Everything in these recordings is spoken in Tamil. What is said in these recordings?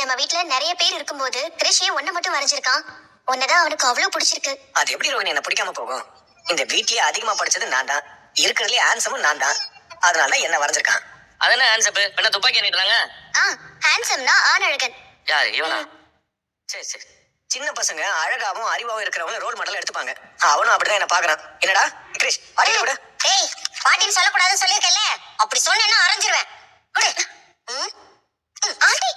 நம்ம வீட்ல நிறைய பேர் இருக்கும்போது கிருஷ் ஏன் ஒன்ன மட்டும் வரைஞ்சிருக்கான்? உன்னதான் அவனுக்கு அவ்வளவு பிடிச்சிருக்கு. அது எப்படி ரோஹிணி என்ன பிடிக்காம போகும்? இந்த வீட்லயே அதிகமா படிச்சது நான் தான், இருக்கிறதுலயே ஹேண்ட்ஸமும் நான் தான். அதனால என்ன வரைஞ்சிருக்கான். அதென்ன ஹேண்ட்ஸப் என்ன துப்பாக்கி எண்ணிட்டாங்க? ஹேண்ட்ஸம்னா ஆண் அழகன். யாரு இவனா? சரி சரி. சின்ன பசங்க அழகாவும் அறிவாவும் இருக்கிறவங்க ரோல் மாடல் எடுத்துப்பாங்க. அவனும் அப்படிதான் என்ன பாக்குறான். என்னடா கிரிஷ் பாட்டி கூட ஏய், பாட்டின்னு சொல்லக்கூடாதுன்னு சொல்லியிருக்கேன்ல, அப்படி சொன்னேன்னா அரைஞ்சிருவேன். ஆண்டி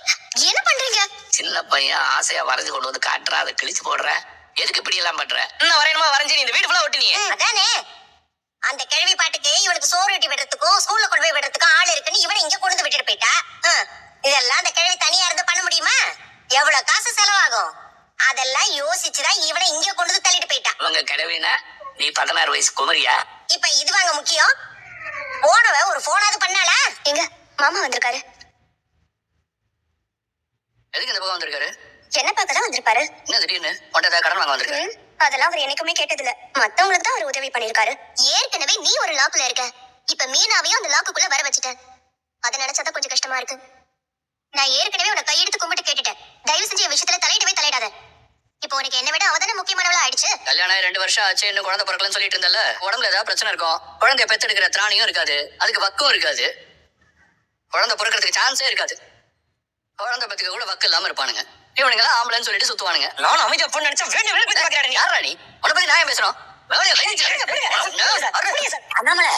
என்ன பண்றீங்க? சின்ன பையன் ஆசையா வரைஞ்சு கொண்டு வந்து காட்டுற, அதை கிழிச்சு போடுற. எதுக்கு இப்படி எல்லாம் பண்ற? இன்னும் வரையணுமா வரைஞ்சி நீ இந்த வீடு ஃபுல்லா ஒட்டினியே. அதானே, அந்த கிழவி பாட்டுக்கு இவனுக்கு சோறு வெட்டி விடுறதுக்கும் ஸ்கூல்ல கொண்டு போய் விடுறதுக்கும் ஆள் இருக்குன்னு இவனை இங்க கொண்டு வந்து விட்டுட்டு போயிட்டா. இதெல்லாம் அந்த கிழவி தனியா இருந்து பண்ண முடியுமா? எவ்வளவு காசு செலவாகும்? அதெல்லாம் யோசிச்சுதான் இவனை இங்க கொண்டு வந்து தள்ளிட்டு போயிட்டா. உங்க கிழவினா நீ 16 வயசு குமரியா? இப்ப இது வாங்க முக்கியம். போனவ ஒரு போனாவது பண்ணாளா? எங்க மாமா வந்திருக்காரு. எதுக்கு இந்த பக்கம் வந்திருக்காரு? என்ன பார்க்கதான் வந்திருப்பாரு. என்ன திடீர்னு உன்கிட்ட கடன் வாங்க வந்திருக்காரு? அதெல்லாம் அவர் எனக்குமே கேட்டதில்ல. மத்தவங்களுக்கு தான் அவர் உதவி பண்ணிருக்காரு. ஏற்கனவே நீ ஒரு லாக்குல இருக்க, இப்ப மீனாவையும் அந்த லாக்குக்குள்ள வர வச்சுட்டேன். அதை நினைச்சாதான் கொஞ்சம் கஷ்டமா இருக்கு. நான் ஏற்கனவே உன்னை கையெடுத்து கும்பிட்டு கேட்டுட்டேன், தயவு செஞ்சு என் விஷயத்துல தலையிடவே தலையிடாத. இப்போ உனக்கு என்ன விட அவதானே முக்கியமானவளா ஆயிடுச்சு. கல்யாணம் 2 வருஷம் ஆச்சு, இன்னும் குழந்தை பிறக்கலன்னு சொல்லிட்டு இருந்தல. உடம்புல ஏதாவது பிரச்சனை இருக்கும். குழந்தைய பெத்தெடுக்கிற திராணியும் இருக்காது, அதுக்கு வக்கும் இருக்காது. குழந்தை பிறக்கிறதுக்கு சான்ஸே இருக்காது. குழந்தை பெத்துக்க கூட வக்கு இல்லாம இருப்பானுங்க. இவனுங்க எல்லாம் ஆம்பளைன்னு சொல்லிட்டு சுத்துவானுங்க. நானும் அமைதியா பொண்ணு நினைச்சா வேண்டிய வேலை பார்க்கிறாரு. யாரா நீ? உன்னை பத்தி நான் ஏன் பேசுறோம்? அண்ணாமலை